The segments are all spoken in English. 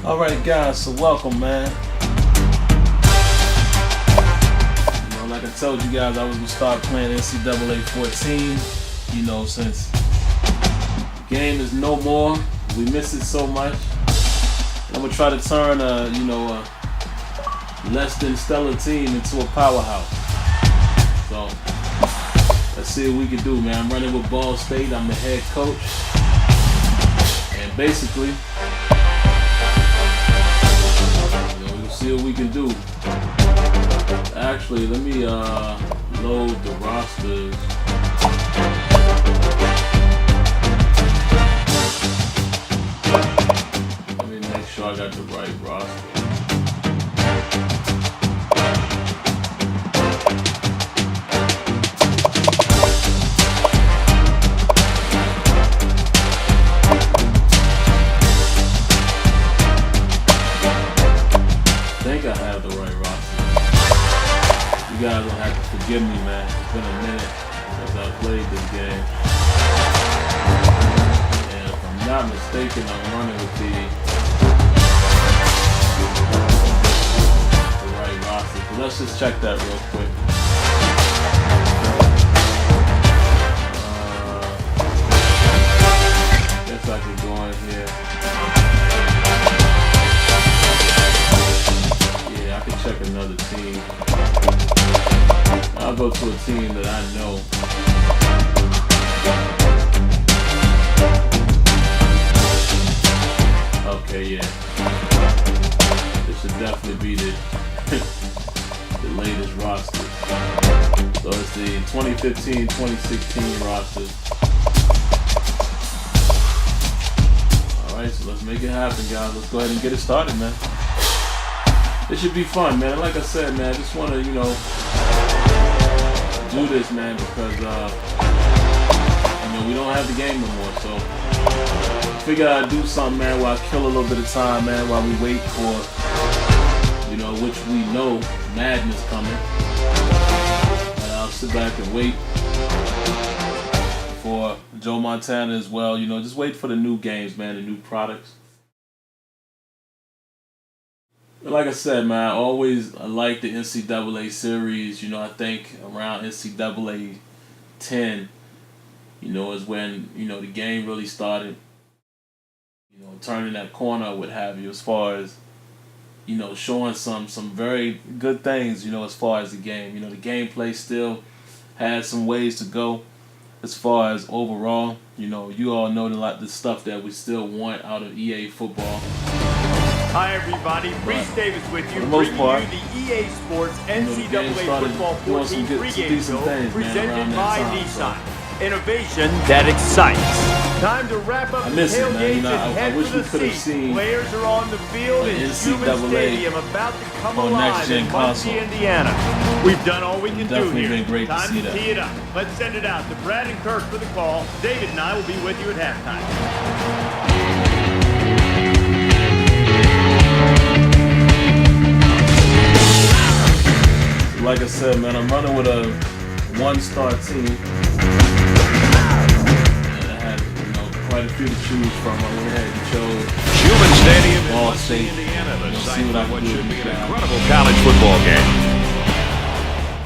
Alright guys, so welcome, man. Like I told you guys, I was going to start playing NCAA 14, since the game is no more. We miss it so much. I'm going to try to turn a less than stellar team into a powerhouse. So, let's see what we can do, man. I'm running with Ball State. I'm the head coach. And basically, we'll see what we can do. Actually, let me load the rosters. Let me make sure I got the right roster. I think I have the right roster. You guys will have to forgive me, man. It's been a minute since I played this game. And if I'm not mistaken, I'm running with the right roster. So let's just check that real quick. Guess I can go in here. Yeah, I can check another team. I'll go to a team that I know. Okay, yeah. This should definitely be the latest roster. So it's the 2015-2016 roster. Alright, so let's make it happen, guys. Let's go ahead and get it started, man. It should be fun, man. Like I said, man, I just want to, do this, man, because we don't have the game no more. So I figured I'd do something, man, while I kill a little bit of time, man, while we wait for, which we know Madden's coming. And I'll sit back and wait for Joe Montana as well. Just wait for the new games, man, the new products. Like I said, man, I like the NCAA series. I think around NCAA 10, is when, the game really started, turning that corner, what have you, as far as, showing some very good things, as far as the game. The gameplay still had some ways to go as far as overall. You all know the stuff that we still want out of EA football. Hi everybody, Reese Davis with you, bringing part, you the EA Sports NCAA Football 14 pregame show presented by Nissan. Innovation that excites. Time to wrap up the tailgates and head for the seats. Players are on the field in Human Stadium about to come alive in Muncie, Indiana. We've done all we can do here. Time to tee it up. Let's send it out to Brad and Kirk for the call. David and I will be with you at halftime. Like I said, man, I'm running with a one-star team. And I had, quite a few to choose from. I went ahead and chose Human Stadium in Ball Muncie, State. Indiana, the See site what I for what can do should be with an that. incredible college football game.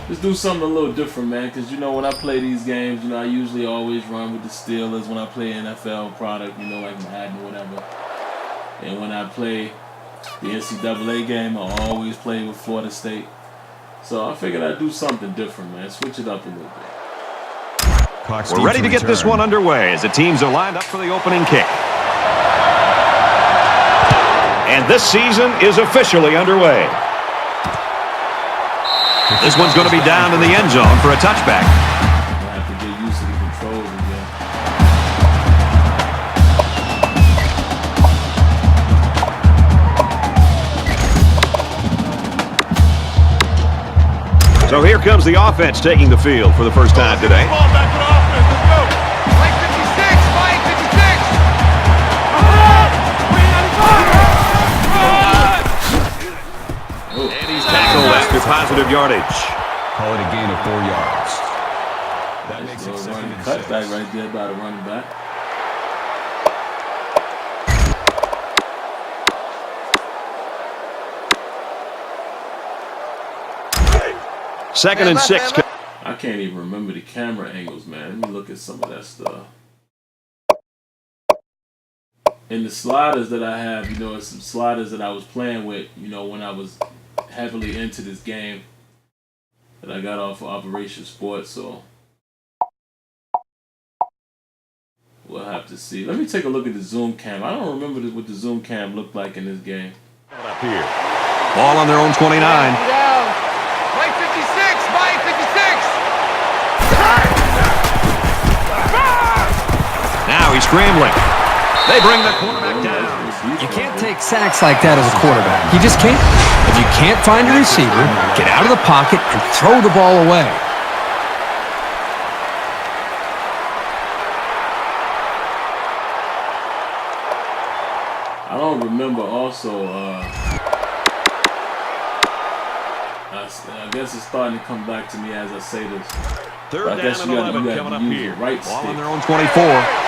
Let's do something a little different, man, because, when I play these games, I usually always run with the Steelers when I play NFL product, like Madden or whatever. And when I play the NCAA game, I always play with Florida State. So I figured I'd do something different, man. Switch it up a little bit. We're ready to get this one underway as the teams are lined up for the opening kick. And this season is officially underway. This one's going to be down in the end zone for a touchback. I have to get used to the controls again. So here comes the offense taking the field for the first time today. Ball back to the offense. Let's go. Mike 56. Mike 56. And he's tackled after positive yardage. Call it a gain of 4 yards. That makes it second and cutback right there by the running back. Second and 6. I can't even remember the camera angles, man. Let me look at some of that stuff. And the sliders that I have, you know, it's some sliders that I was playing with, you know, when I was heavily into this game that I got off of Operation Sports, so we'll have to see. Let me take a look at the zoom cam. I don't remember what the zoom cam looked like in this game. Up here. Ball on their own 29. Mike 56, Mike 56. Now he's scrambling. They bring the quarterback down. You can't take sacks like that as a quarterback. You just can't. If you can't find a receiver, get out of the pocket and throw the ball away. I don't remember also, I guess it's starting to come back to me as I say this. Third down and 11 coming up here. Right Ball stick on their own 24.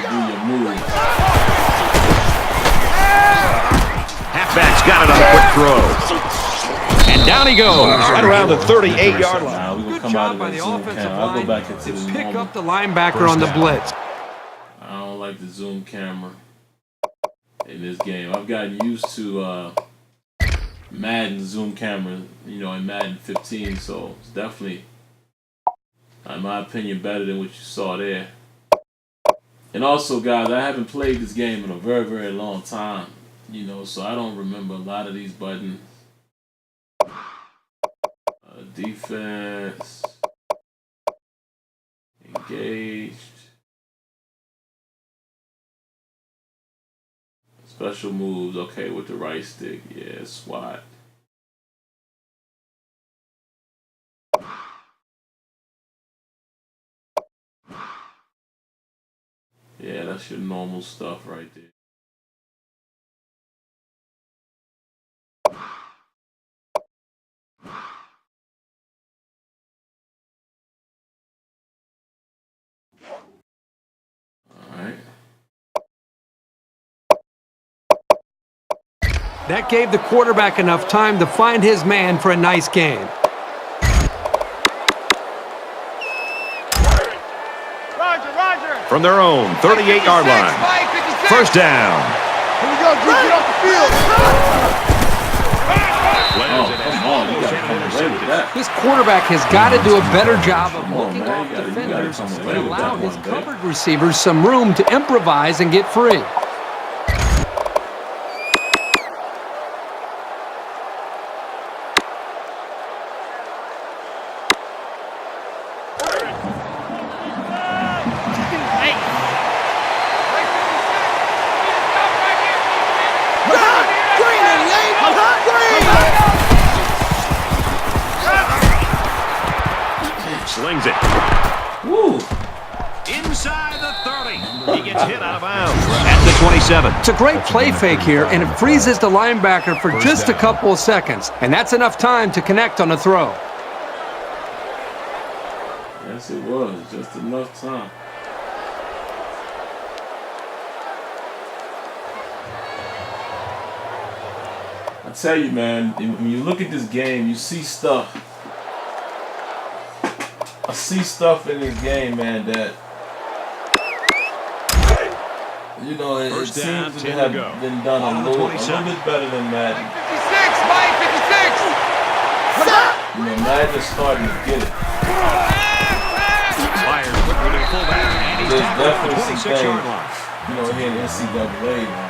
to do your move. Halfback's got it on a quick throw. And down he goes. Right around the 38-yard line. Good job by the offensive I'll go back line into to the pick normal. up the linebacker on the blitz. I don't like the zoom camera in this game. I've gotten used to Madden zoom camera, you know, in Madden 15, so it's definitely, in my opinion, better than what you saw there. And also, guys, I haven't played this game in a very, very long time, you know, so I don't remember a lot of these buttons. Defense, engaged, special moves, okay, with the right stick, yeah, SWAT. Yeah, that's your normal stuff right there. Alright. That gave the quarterback enough time to find his man for a nice game. From their own 38-yard line. First down. Here we go, Drew, get off the field. This quarterback has got to do a better job of Come on, looking man. off You gotta defenders come and away with allow that his one, babe. covered receivers some room to improvise and get free. Slings it. Woo! Inside the 30. He gets hit out of bounds. At the 27. It's a great play fake here, and it freezes the linebacker for just a couple of seconds, and that's enough time to connect on a throw. Yes, it was. Just enough time. I tell you, man, when you look at this game, you see stuff. I see stuff in this game, man, that, you know, it seems to have been done a little bit better than Madden. 56, Mike 56. You know, Madden is starting to get it. Fires quickly to the fullback. And he's There's down at the definitely some 26-yard things, line. you know, here in NCAA, man,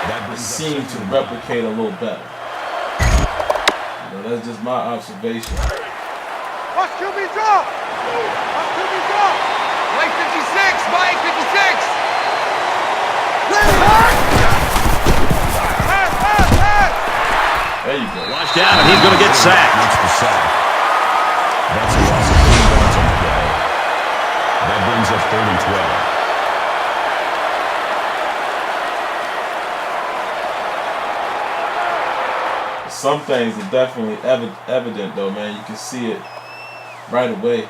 that seem to replicate a little better. You know, that's just my observation. Watch QB drop. Watch QB drop. Mike 56, Mike 56. There you go. Washed out, and he's going to get sacked. That's the sack. That's a loss of 3 yards on the play. That brings up 3rd and 12. Some things are definitely evident, though, man. You can see it right away.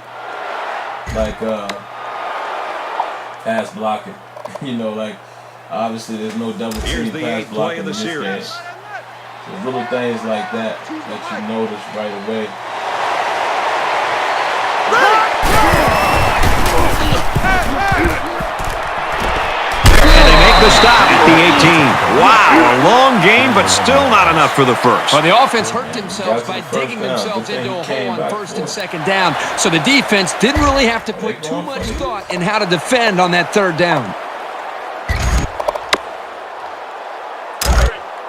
Like pass blocking. You know, like obviously there's no double Here's team the pass 8th play blocking of the in this series. game. The little things like that you notice right away. The stop at the 18. Wow, a long game, but still not enough for the first. Well, the offense hurt themselves by digging themselves into a hole on first and second down, so the defense didn't really have to put too much thought in how to defend on that third down.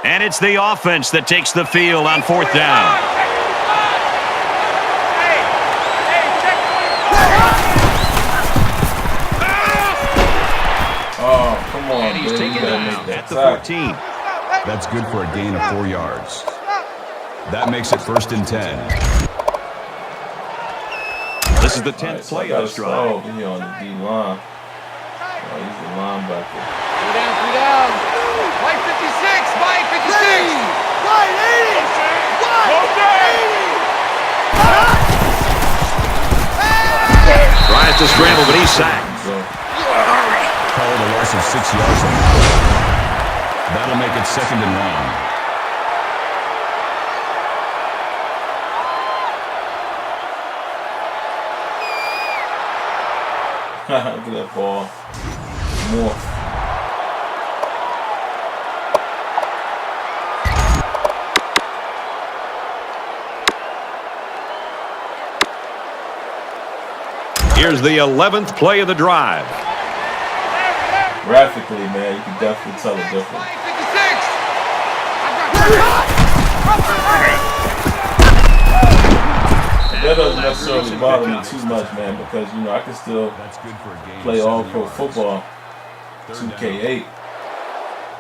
And it's the offense that takes the field on fourth down. And he's taken down at the 14. That's good for a gain of 4 yards. That makes it 1st and 10. This is the 10th play of this drive. He on the D line. He's the linebacker. 3 down. White 56, White 56. White 80. Tries to scramble, but he's sacked. Call it a loss of 6 yards on the play. That'll make it 2nd and long. Look at that ball. More. Here's the 11th play of the drive. Graphically, man, you can definitely tell the difference. That doesn't necessarily bother me too much, man, because, you know, I can still play all pro football 2K8.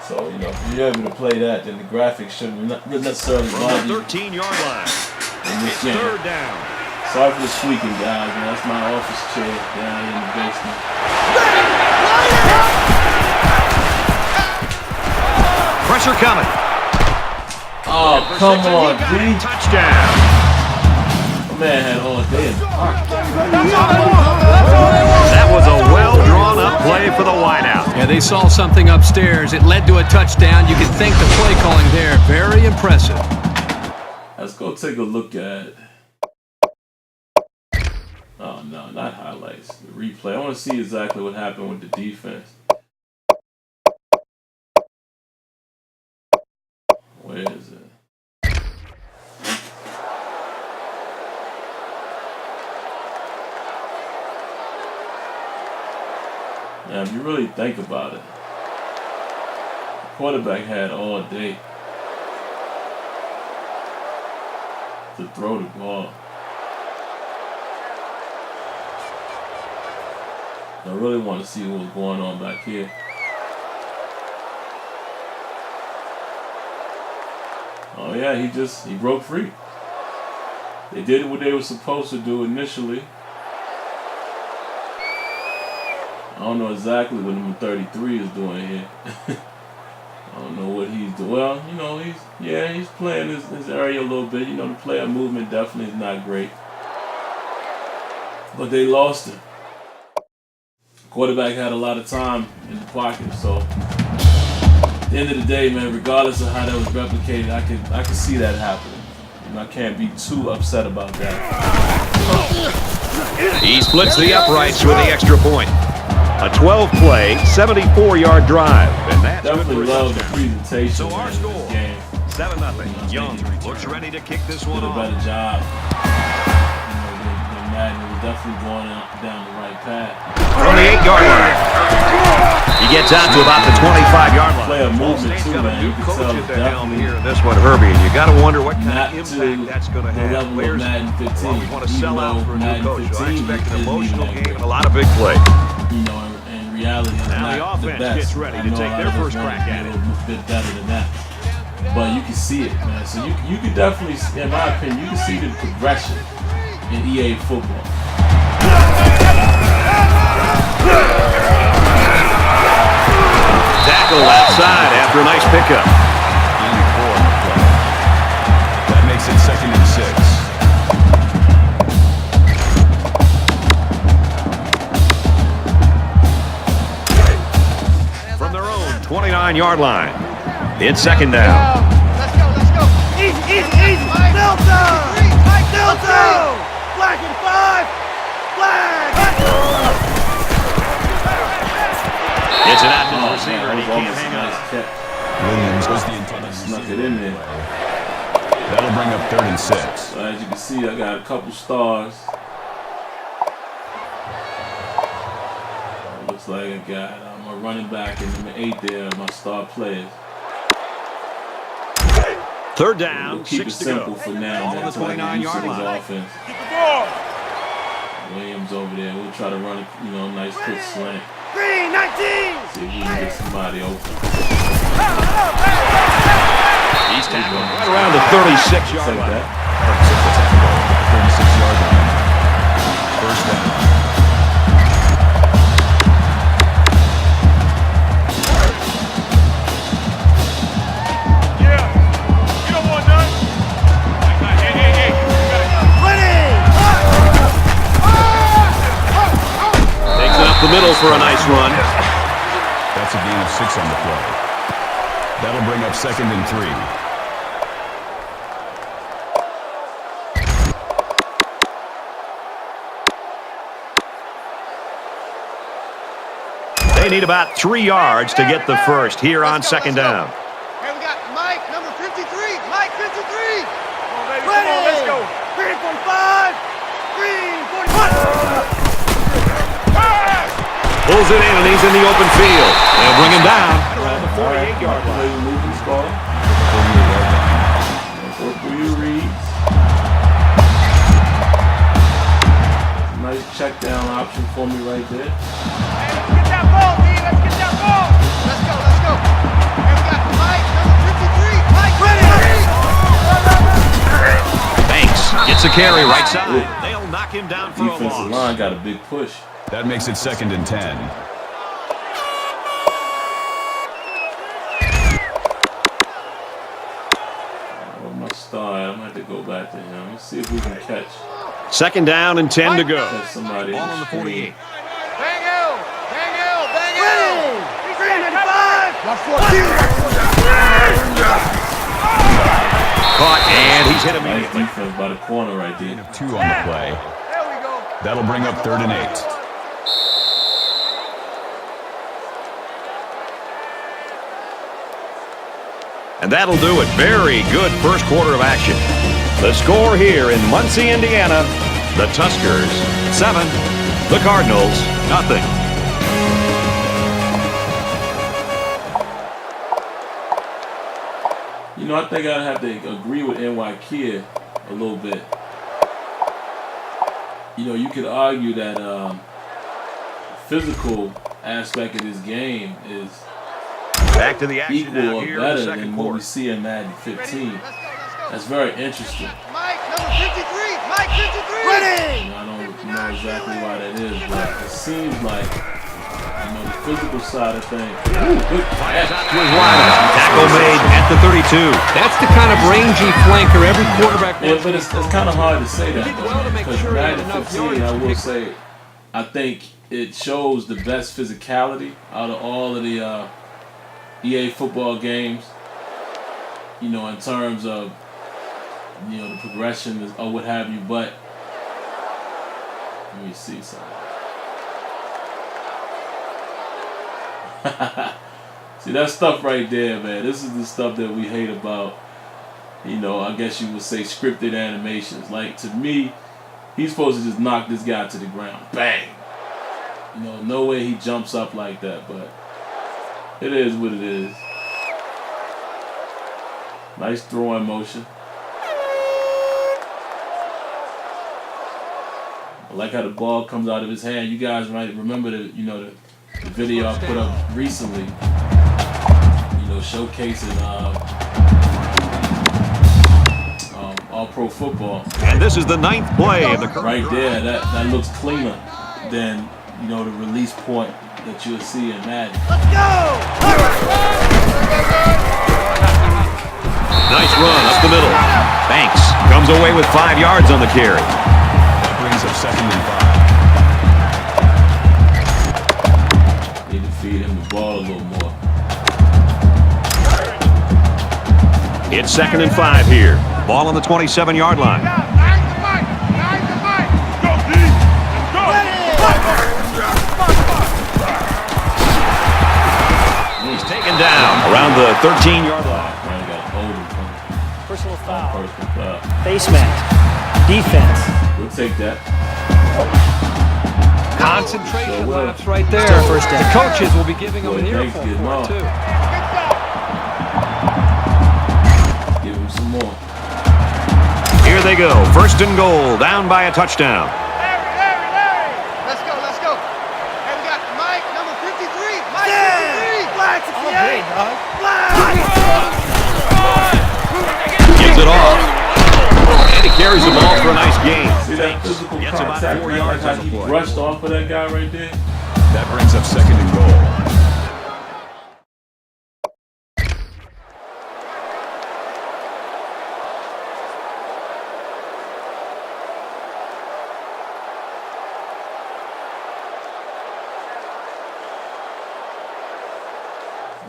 So, you know, if you're able to play that, then the graphics shouldn't necessarily bother you. 13-yard line. It's third down. Sorry for the squeaking, guys, man. That's my office chair down in the basement. Pressure coming. Oh, come on, dude. Touchdown. My man had all day in the park. That was a well-drawn-up play for the wideout. Yeah, they saw something upstairs. It led to a touchdown. You can thank the play calling there. Very impressive. Let's go take a look at... Oh, no, not highlights. The replay. I want to see exactly what happened with the defense. Where is it? Now, if you really think about it, the quarterback had all day to throw the ball. I really want to see what was going on back here. Oh yeah, he broke free. They did what they were supposed to do initially. I don't know exactly what number 33 is doing here. I don't know what he's doing. Well, you know, he's playing his area a little bit. You know, the player movement definitely is not great. But they lost him. Quarterback had a lot of time in the pocket, so at the end of the day, man, regardless of how that was replicated, I could see that happening. And I can't be too upset about that. He splits the uprights with the extra point. A 12-play, 74-yard drive, and that's definitely love the presentation. So our score, game. 7-0. Young looks ready to kick this one off. Did a better job. Madden was definitely going down the right path. From the 8-yard line. He gets out to about the 25-yard line. Player movement too, man. You can tell definitely here in this one, Herbie, and you got to wonder what kind of not impact that's going to have. The level of Madden 15. We want to sell out for a new coach. So I expect an emotional game and a lot of big play. You know, in reality, it's now not the the offense best. gets ready to take their first crack at it. A bit better than that. But you can see it, man. So you can definitely, in my opinion, you can see the progression in EA football. Tackle outside after a nice pickup. That makes it 2nd and 6. From their own 29-yard line. It's 2nd down. Let's go. Flag in 5. Flag. It's an active receiver, and he can't hang on. Williams was the intended Snuck receiver. it in there. That'll bring up 3rd and 6. So as you can see, I got a couple stars. Looks like I got my running back and number 8 there, my star players. 3rd down, We'll keep 6 it to simple go. for now. On the Until I get used to 29-yard this line. offense. Keep the ball. Williams over there. We'll try to run a nice quick slant. Green 19. See if we can get somebody open. He's tackled right around the 36-yard Take line. that. 36-yard line. 1st down. Yeah. You don't want none. Hey. Ready. Takes it up the middle for a nice run. That's a gain of 6 on the play. That'll bring up 2nd and 3. They need about 3 yards to get the first here on 2nd down. Hey, we got Mike, number 53. Mike 53. Come on, baby. Come on, let's go. Green 45. Green 41. Pulls it in, and he's in the open field. They'll bring him down around the 48-yard line. Moving ball. Go through your reads. Nice check down option for me right there. Hey, let's get that ball, D. Let's get that ball. Let's go. Hey, we got Mike, number 53. Mike, ready. Banks gets a carry right side. They'll knock him down for a Defensive loss. line got a big push. That makes it 2nd and 10. Oh, my star. I'm going to have to go back to him. Let's see if we can catch 2nd down and 10 to go. somebody. Ball on the 48. Bang L. Green 95. Caught, and he's hit Nice immediately. defense by the corner right there. 2 on the play. There we go. That'll bring up 3rd and 8. And that'll do it. Very good first quarter of action. The score here in Muncie, Indiana, the Tuskers 7, the Cardinals 0. You know, I think I'd have to agree with NY Kia a little bit. You know, you could argue that physical aspect of this game is Back to the action equal now or here in the better second than what we quarter. see in Madden 15. Let's go. That's very interesting. Mike, number 53. Mike 53. Ready. You know, I don't know exactly why that is, but it seems like, you know, the physical side of things. Ooh, good Fires out catch. to his wide. Tackle made at the 32. That's the kind of rangy flanker every quarterback Yeah, wants. but it's kind of hard to say that, Did well to make because sure he had Madden enough 15, I yards. will say, I think it shows the best physicality out of all of the EA football games. You know, in terms of, you know, the progression or what have you. But let me see something. See, that stuff right there, man. This is the stuff that we hate about, you know, I guess you would say scripted animations. Like, to me, he's supposed to just knock this guy to the ground. Bang! You know, no way he jumps up like that, but it is what it is. Nice throwing motion. I like how the ball comes out of his hand. You guys might remember the video I put up recently. You know, showcasing All-Pro football. And this is the 9th play of the Right there, that looks cleaner than, you know, the release point that you'll see in Madden. Let's go. Nice run up the middle. Banks comes away with 5 yards on the carry. That brings up 2nd and 5. Need to feed him the ball a little more. It's 2nd and 5 here. Ball on the 27-yard line. He's taken down around the 13-yard line. Personal foul. Face mask. Defense. We'll take that. Concentration laps right there. First down. The coaches will be giving them an earful for it, too. Give him some more. Here they go. First and goal. Down by a touchdown. Larry. Let's go. Hey, we got Mike, number 53. Mike, 53. Black 58. Gives it off. And he carries the ball for a nice gain. See that physical Gets about contact, 4 man, yards like on how the he play. brushed off of that guy right there. That brings up second and goal.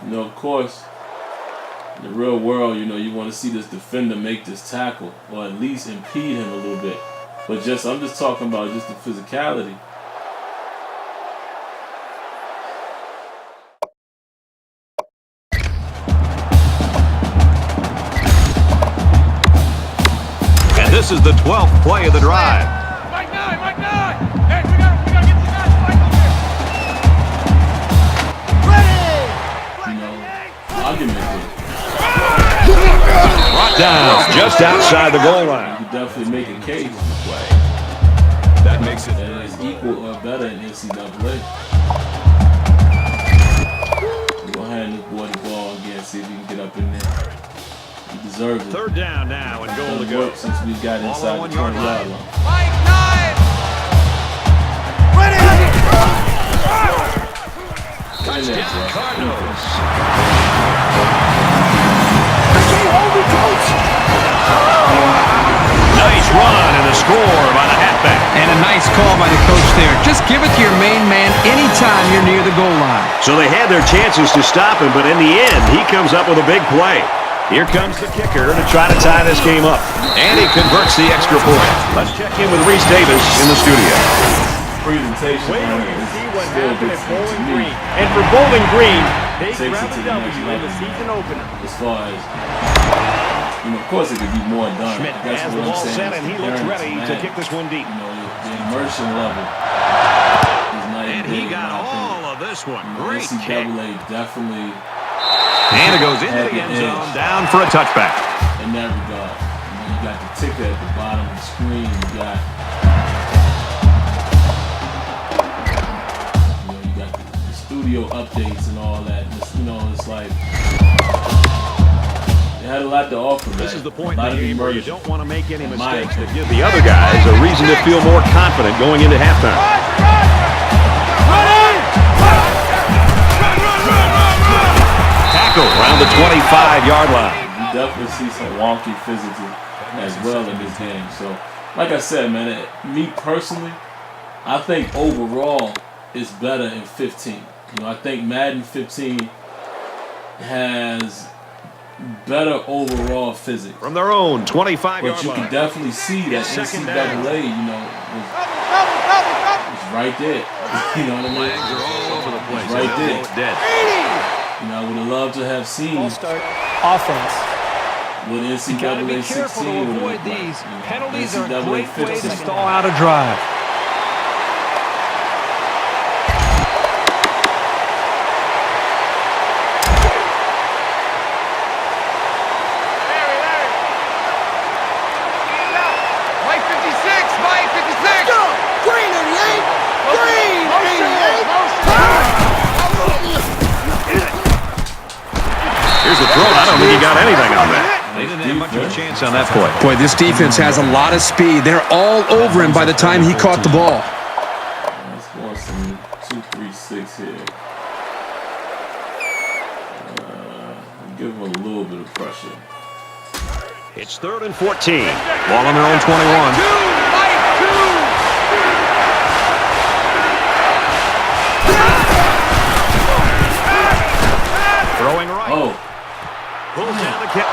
You know, of course, in the real world, you know, you want to see this defender make this tackle or at least impede him a little bit. But I'm just talking about just the physicality. And this is the 12th play of the drive. Mike 9. Hey, we gotta get the guys Mike over here. You know, argument here. Brought down just outside the goal line. You can definitely make a case. That makes it And it's equal or better in NCAA. We're gonna hand this boy the ball again, see if he can get up in there. He deserves it. Third down now and goal to Done go. work since we got Ball inside on the 1 yard 20-yard line. line. Mike 9. Touchdown Cardinals. Nice run and a score by the halfback. And a nice call by the coach there. Just give it to your main man anytime you're near the goal line. So they had their chances to stop him, but in the end, he comes up with a big play. Here comes the kicker to try to tie this game up. And he converts the extra point. Let's check in with Reese Davis in the studio. Presentation Wait on till it you is see what still happened good at to Bowling me. Green. And for Bowling Green, they Takes it grab to a the next W in the level. season opener. As far as, you know, of course it could be more done. Schmidt That's has what the I'm ball saying. set, and he looks Parents, ready to man, kick this one deep. You know, the immersion level is night And day, he in got my opinion. all of this one. You know, Great kick. NCAA definitely And it goes into the end zone, down for a touchback. in that regard. You know, you got the ticker at the bottom of the screen. You got the studio updates and all that. It's, you know, it's like they had a lot to offer. This man. is the point A in lot the of game where you immersion. don't want to make any In my mistakes that opinion. give the other guys a reason to feel more confident going into halftime. Tackle around the 25-yard line. You definitely see some wonky physics as well in this game. So, like I said, man, me personally, I think overall it's better in 15. You know, I think Madden 15 has better overall physics. From their own But 25-yard you can line. definitely see that Second NCAA, you know, was right there. You know what I mean? Legs are all over the place. It's right They're there. both dead. You know, I would have loved to have seen Ball start. Offense. what You got to be NCAA 16 careful to would have avoid looked like. these. You know, Penalties are a NCAA great way to 15. stall out a drive. Mike 56. Mike 56. Green 88. Green 88. Here's the throw. I don't think he got anything on that. They didn't have much of a chance on that play. Boy, this defense has a lot of speed. They're all over him by the time he caught the ball. Let's go on some 2-3-6 here. Give him a little bit of pressure. It's 3rd and 14. Ball on their own 21. Throwing right. Oh, Pulls down the kick.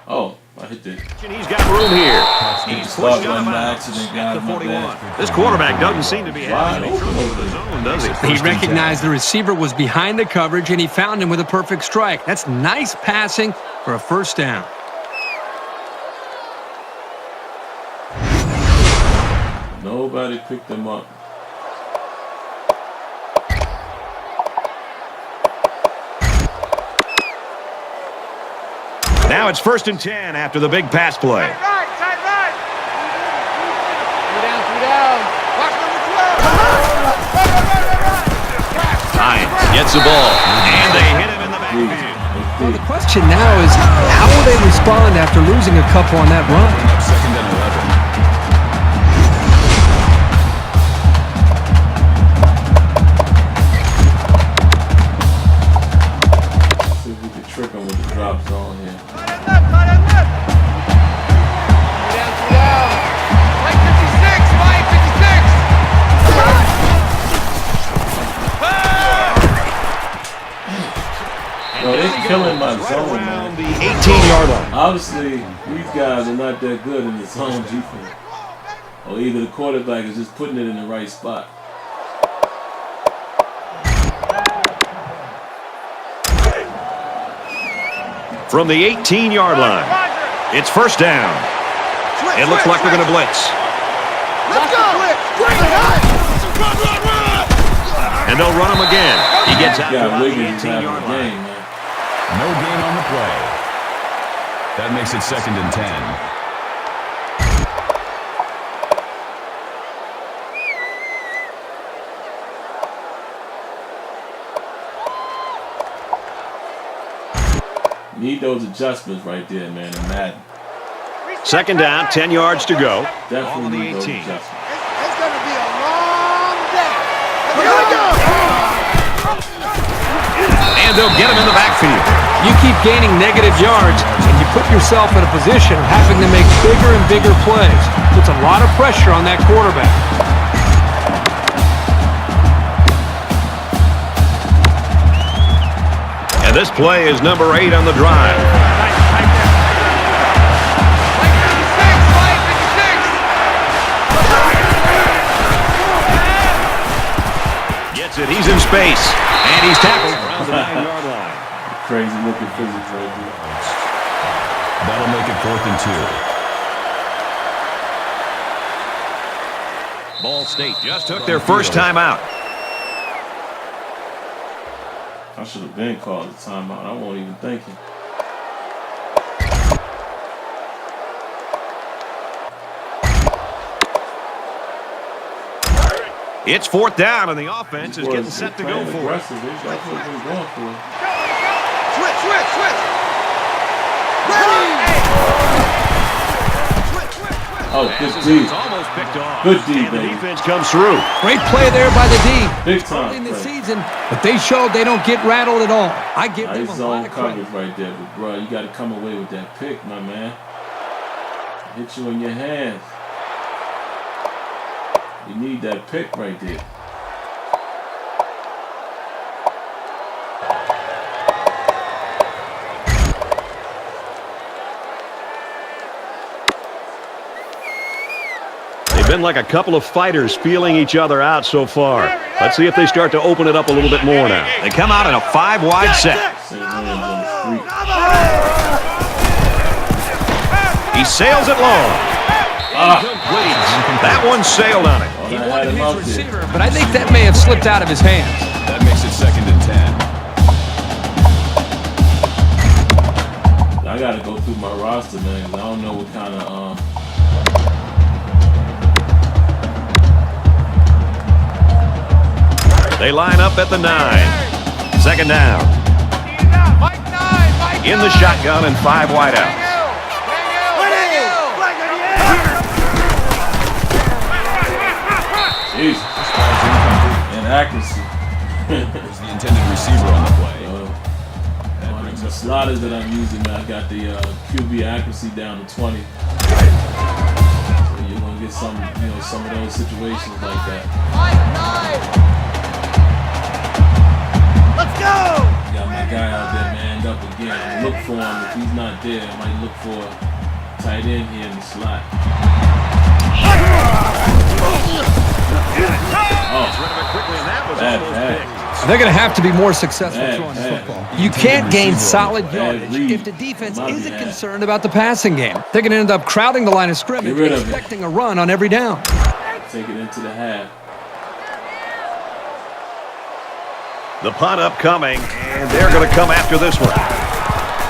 oh, I hit that. He's got room here. He's pushed out of bounds at the 41. This quarterback doesn't seem to be having any trouble with his own, does he? He recognized the receiver was behind the coverage, and he found him with a perfect strike. That's nice passing for a first down. Nobody picked them up. Now it's 1st and 10 after the big pass play. Tight right. Two down. Watch number 12. Hines gets the ball, and they hit him in the backfield. Well, the question now is, how will they respond after losing a couple on that run? 2nd and 11. See if we can trick them with the drop zone here. Tight end left. Two down. Mike 56. Mike 56. Yo, they're killing my zone, man. The 18-yard line. Obviously, these guys are not that good in the zone defense. Or either the quarterback is just putting it in the right spot. From the 18-yard line, it's 1st down. It looks like they're going to blitz. Let's go. And they'll run him again. He gets out Yeah, to the Wiggins is having a 18-yard game, line. man. No gain on the play. That makes it 2nd and 10. Need those adjustments right there, man, in Madden. 2nd down, 10 yards to go. Definitely On the need those 18. adjustments. It's going to be a long day. Here we go. And they'll get him in the backfield. You keep gaining negative yards, and you put yourself in a position of having to make bigger and bigger plays. Puts a lot of pressure on that quarterback. And this play is number 8 on the drive. Mike 56. Mike 56. Gets it. He's in space. And he's tackled around the 9-yard line. Crazy looking physics right there. That'll make it 4th and 2. Ball State just took their first time out. I should have been called a timeout. I wasn't even thinking. It's 4th down, and the offense is getting Boys, set to they're go playing for it. aggressive. They definitely been going for it. Switch. Ready. Oh, good Passes, D. it's almost picked off. Good D, And the baby. defense comes through. Great play there by the D. Big Early in time the play. season, but they showed they don't get rattled at all. I give them Nice a lot zone of credit. coverage right there. But, bro, you got to come away with that pick, my man. Hit you in your hands. You need that pick right there. They've been like a couple of fighters feeling each other out so far. Let's see if they start to open it up a little bit more now. They come out in a 5-wide set. St. Williams on the street. He sails it long. Incomplete. That one sailed on it. He I had wanted him his out there. receiver, but I think that may have slipped out of his hands. That makes it 2nd and 10. I got to go through my roster, man, because I don't know what kind of They line up at the 9. 2nd down. Mike 9. Mike In the shotgun and 5 wideouts. Jesus. Inaccuracy. There's the intended receiver on the play. The sliders that I'm using, man, I got the QB accuracy down to 20. So you're gonna get some of those situations like that. Let's go! Got my guy out there manned up again. I look for him. If he's not there, I might look for tight end here in the slot. They're going to have to be more successful throwing the football. You can't gain solid yardage if the defense isn't concerned about the passing game. They're going to end up crowding the line of scrimmage, expecting a run on every down. Take it into the half. The punt upcoming, and they're going to come after this one.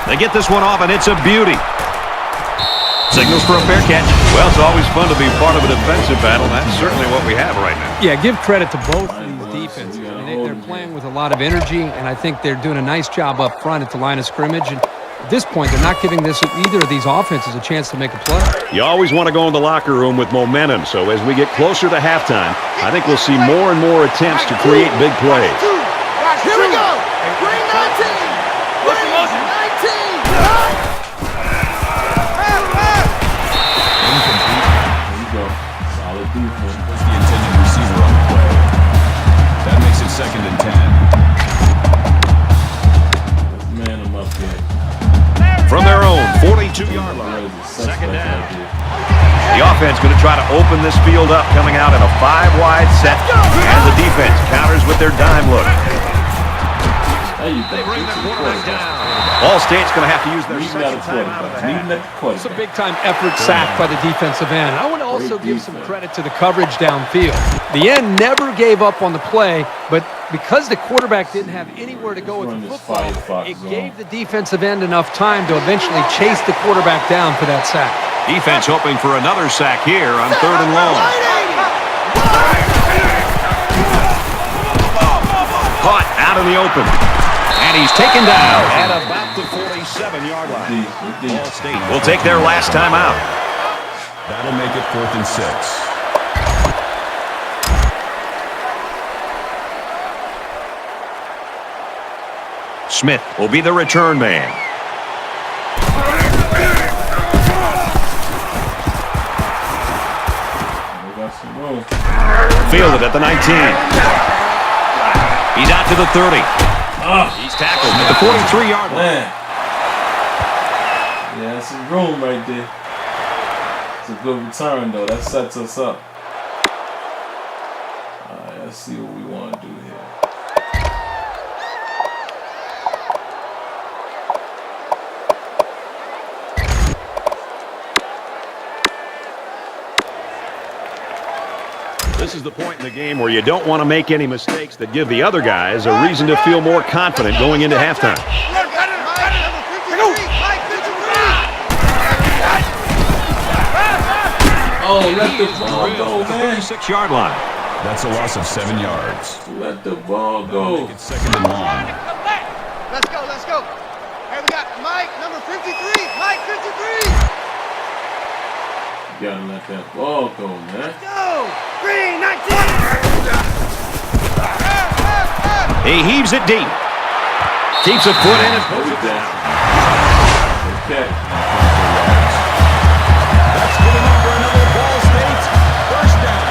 They get this one off, and it's a beauty. Signals for a fair catch. Well, it's always fun to be part of a defensive battle. That's certainly what we have right now. Yeah, give credit to both of these defenses. I mean, they're playing with a lot of energy, and I think they're doing a nice job up front at the line of scrimmage. And at this point, they're not giving either of these offenses a chance to make a play. You always want to go in the locker room with momentum, so as we get closer to halftime, I think we'll see more and more attempts to create big plays. Here we go. Green 19. Green 19. Defense puts the intended receiver on the play. That makes it 2nd and 10. Man, I'm up here. From their own 42-yard line, 2nd down. The offense going to try to open this field up, coming out in a 5-wide set, and the defense counters with their dime look. They bring their quarterback down. Ball State's going to have to use their second timeout of the half. It's a big-time effort sack by the defensive end. I want to also give some credit to the coverage downfield. The end never gave up on the play, but because the quarterback didn't have anywhere to go with the football, it gave the defensive end enough time to eventually chase the quarterback down for that sack. Defense hoping for another sack here on 3rd and long. Caught out in the open. And he's taken down at about the 47-yard line. Ball State will take their last time out. That'll make it 4th and 6. Smith will be the return man. Fielded at the 19. He's out to the 30. He's tackled at the 43-yard line. Yeah, that's some room right there. It's a good return, though. That sets us up. All right, let's see what we want to do here. This is the point in the game where you don't want to make any mistakes that give the other guys a reason to feel more confident going into halftime. Oh, let the ball go, man. 36-yard line. That's a loss of 7 yards. Let the ball go. It's 2nd and long. Let's go, let's go. Hey, we got Mike, number 53. Mike, 53. You gotta let that ball go, man. Go! Green 19! He heaves it deep. Keeps a foot in and puts it down. Okay. That's good enough for another Ball State first down.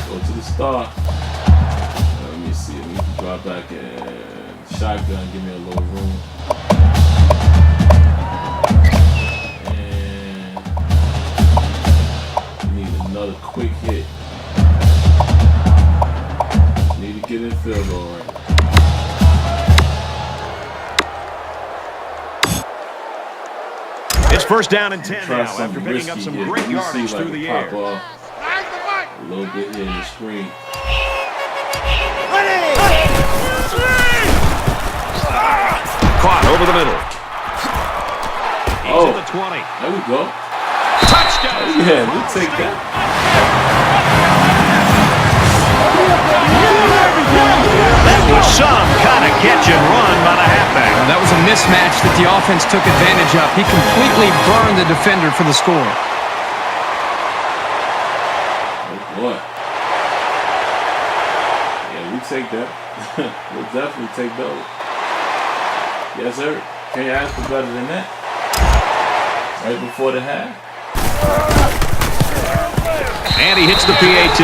Go to the start. Let me see. We can drop back and shotgun. Give me a little room. Another quick hit. Need to get in field goal right. It's 1st down and 10 now after picking up some great yardage through the air. A little bit here in the screen. Caught over the middle. He's at the 20. There we go. Touchdown. Yeah, we'll take that. That was some kind of catch and run by the halfback. That was a mismatch that the offense took advantage of. He completely burned the defender for the score. Oh, boy. Yeah, we take that. We'll definitely take those. Yes, sir. Can you ask for better than that? Right before the half. And he hits the PAT.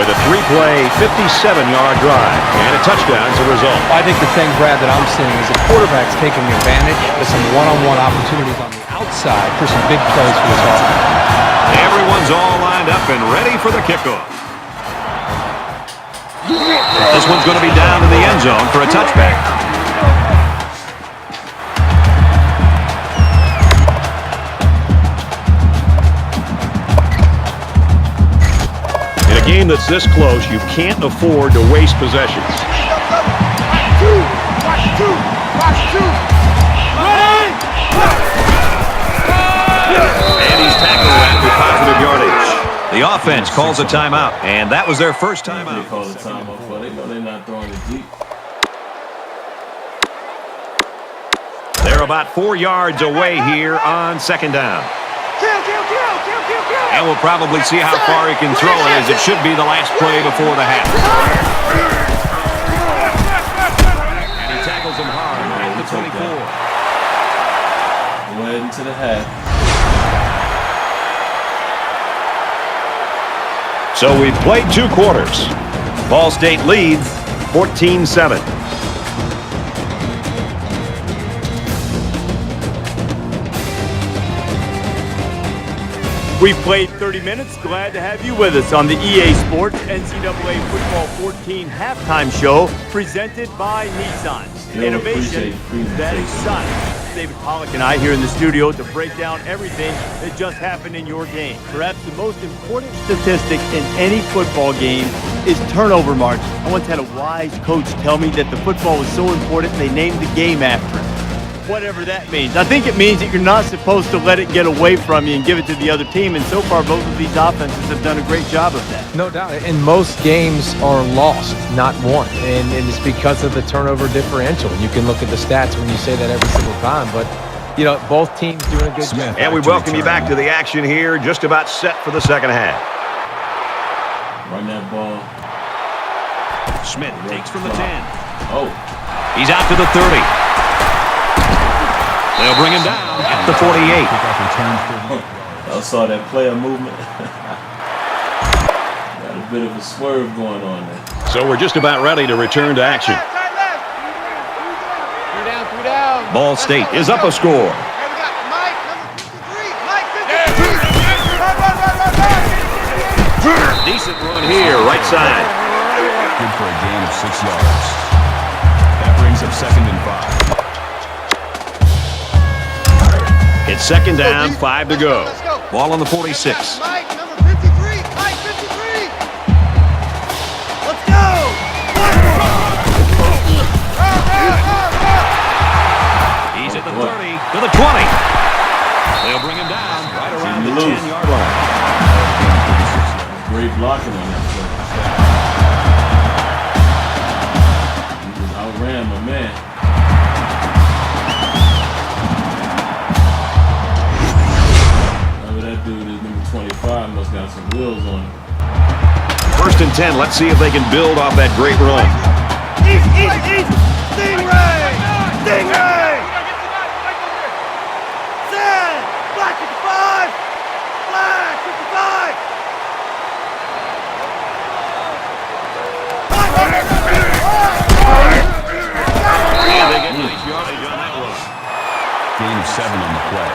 with a 3-play, 57-yard drive and a touchdown as a result. I think the thing, Brad, that I'm seeing is the quarterback's taking advantage of some one-on-one opportunities on the outside for some big plays for this offense. Everyone's all lined up and ready for the kickoff. This one's going to be down in the end zone for a touchback. In a game that's this close, you can't afford to waste possessions. And he's tackled after positive yardage. The offense calls a timeout, and that was their first timeout. They call a timeout, but they know they're not throwing it deep. They're about 4 yards away here on second down. And we'll probably see how far he can throw it, as it should be the last play before the half. And he tackles him hard at the 24. Go ahead into the half. So we've played 2 quarters. Ball State leads 14-7. We've played 30 minutes. Glad to have you with us on the EA Sports NCAA Football 14 halftime show presented by Nissan. Innovation that excites. David Pollock and I here in the studio to break down everything that just happened in your game. Perhaps the most important statistic in any football game is turnover margin. I once had a wise coach tell me that the football was so important they named the game after it. Whatever that means. I think it means that you're not supposed to let it get away from you and give it to the other team, and so far both of these offenses have done a great job of that. No doubt. And most games are lost, not won. And it's because of the turnover differential. You can look at the stats when you say that every single time, but you know, both teams doing a good job. And we welcome you back to the action here, just about set for the second half. Run that ball. Smith takes from the 10. Oh. He's out to the 30. They'll bring him down at the 48. I saw that player movement. Got a bit of a swerve going on there. So we're just about ready to return to action. 3 down. Ball State is up a score. Hey, we got Mike, number 53. Mike, 53. Decent run here, right side. Good for a gain of 6 yards. That brings up 2nd and 5. It's second down, 5 to go. Ball on the 46. Mike, number 53. Mike, 53. Let's go. He's at the 30 to the 20. They'll bring him down right around the 10-yard line. Great blocking on that play. He just outran my man. That dude is number 25, must got some wheels on him. 1st and 10. Let's see if they can build off that great run. Easy. Stingray. Stingray. Set. Black 55. Black 55. And they get nice yardage on that one. Gain of 7 on the play.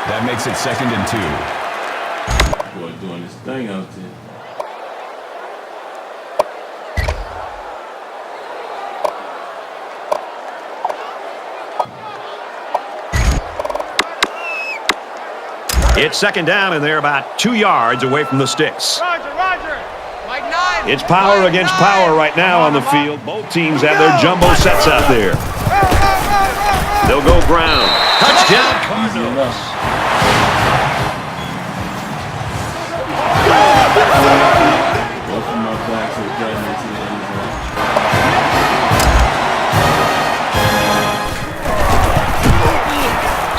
That makes it 2nd and 2. Boy, doing this thing out there. It's second down, and they're about 2 yards away from the sticks. Roger. Mike 9. It's power against power right now on the field. Both teams have their jumbo sets out there. They'll go ground. Touchdown, Cardinals. Welcome my back to getting into the end zone.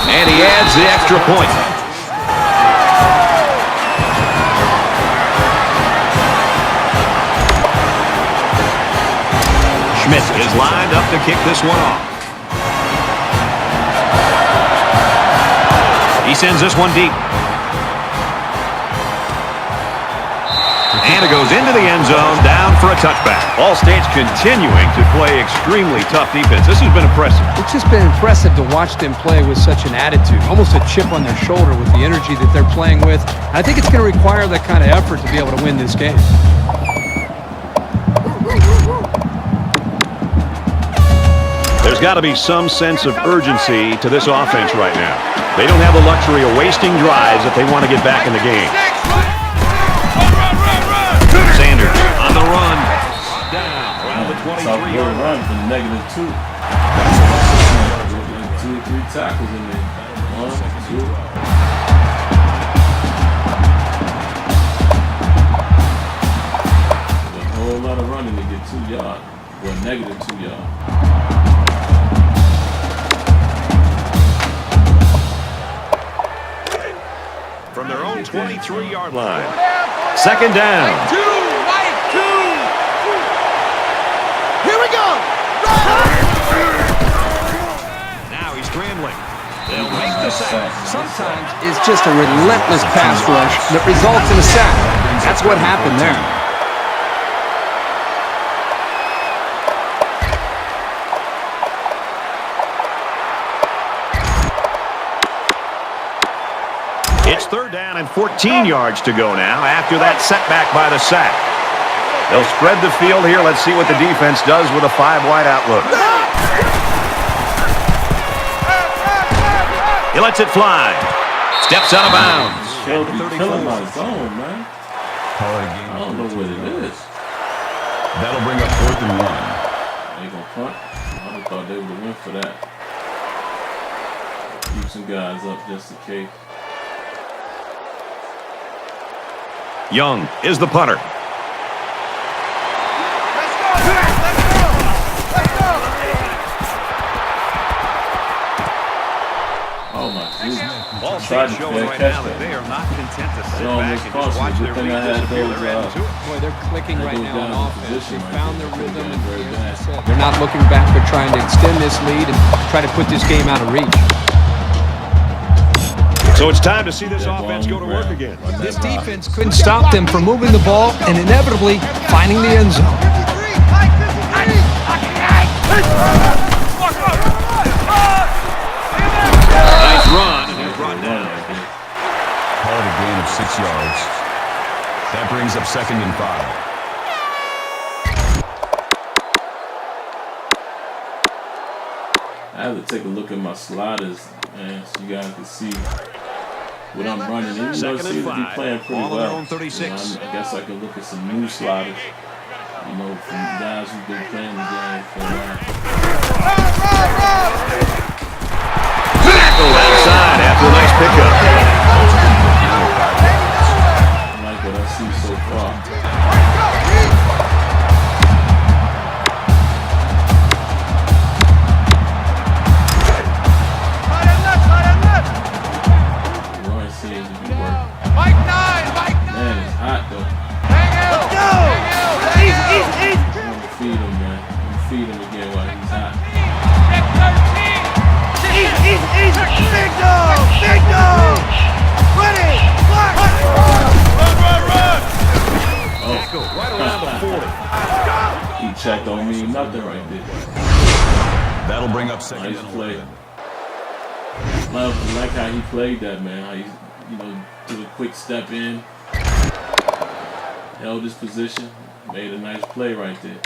And he adds the extra point. Schmidt is lined up to kick this one off. He sends this one deep. And it goes into the end zone, down for a touchback. Ball State's continuing to play extremely tough defense. This has been impressive. It's just been impressive to watch them play with such an attitude, almost a chip on their shoulder with the energy that they're playing with. I think it's going to require that kind of effort to be able to win this game. There's got to be some sense of urgency to this offense right now. They don't have the luxury of wasting drives if they want to get back in the game. Sanders on the run. Down around the 23-yard line. -2. 2 or 3 tackles in there. 1, 2. A whole lot of running to get 2 yards. Well, -2 yards. From their own 23-yard line. Second down. Here we go. Now he's scrambling. They'll make the sack. Sometimes it's just a relentless pass rush that results in a sack. That's what happened there. It's third down and 14 yards to go now after that setback by the sack. They'll spread the field here. Let's see what the defense does with a 5-wide outlook. He lets it fly. Steps out of bounds. Killing my zone, man. Call it a game. I don't know what it is. That'll bring up 4th and 1. They gonna punt? I would thought they would have went for that. Keep some guys up just in case. Young is the punter. Oh my goodness. Ball Tried to showing right catch now that that. they are not content to sit It back and just watch their defensive appeal their end to it. Boy, they're clicking right goes now down on to offense. position They right found there. their Goes rhythm, down and very as bad. you said, they're not looking back. They're trying to extend this lead and try to put this game out of reach. So it's time to see this offense go to work again. This defense couldn't stop them from moving the ball and inevitably finding the end zone. Nice run, and he's brought down. Call it a gain of 6 yards. That brings up 2nd and 5. I have to take a look at my sliders, man, so you guys can see what I'm running. Even though it Second and seems to be 5. playing pretty Ball on their well. own 36. You know, I guess I can look at some new sliders, you know, from guys who've been playing the game for a while. Tackled outside after a nice pickup. I like what I see so far. Run seems to be working. Mike 9! Man, it's hot though. Hang out! Easy! I'm gonna feed him, man. I'm gonna feed him again while he's hot. Easy! Big dog! Ready! Run! Right around the 40. He checked don't mean nothing right there. That'll bring up 2nd Nice and play. 11. I like how he played that, man. How he, did a quick step in, held his position, made a nice play right there.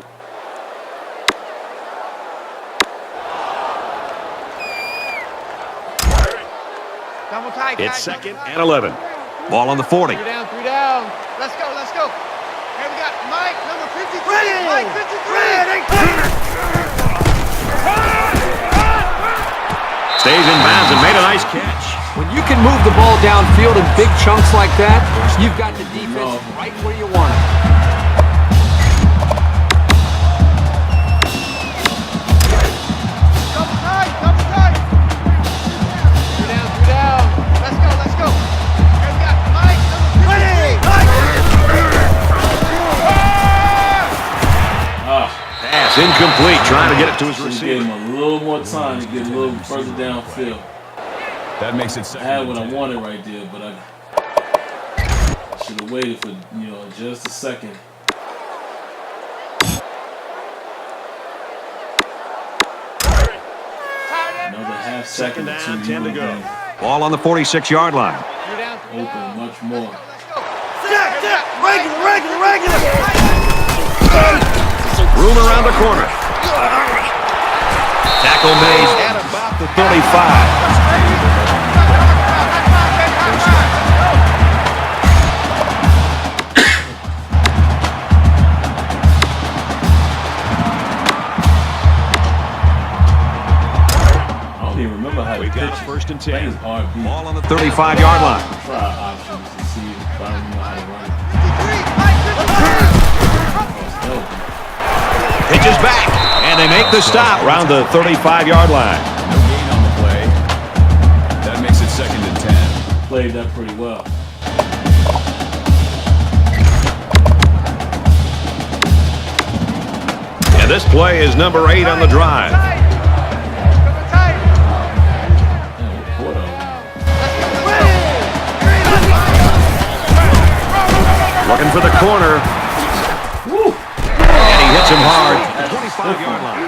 Double tight, It's guys. 2nd and 11. Ball on the 40. 3 down. Let's go. Here we got Mike, number 53. Ready! Mike 53. Stays in bounds and made a nice catch. When you can move the ball downfield in big chunks like that, you've got the defense right where you want it. Double tight. 3 down. Let's go. Here we got Mike, number 53. Pass incomplete, trying to get it to his So he gave receiver. him a little more time to get a little further downfield. That makes it I 2nd had and what I 10. wanted right there, but I Should have waited for, just a second. Another half second. Down, 10 to go. Ball on the 46-yard line. Open much more. Regular. Room around the corner. Tackle made at about the 35. We got a first and 10. RB. Ball on the 35-yard line. Try options to see if I don't know how to run it. Pitches back, and they make the stop around the 35-yard line. No gain on the play. That makes it 2nd and 10. Played that pretty well. And this play is number 8 on the drive. Looking for the corner. Woo. And he hits him hard. 25-yard line.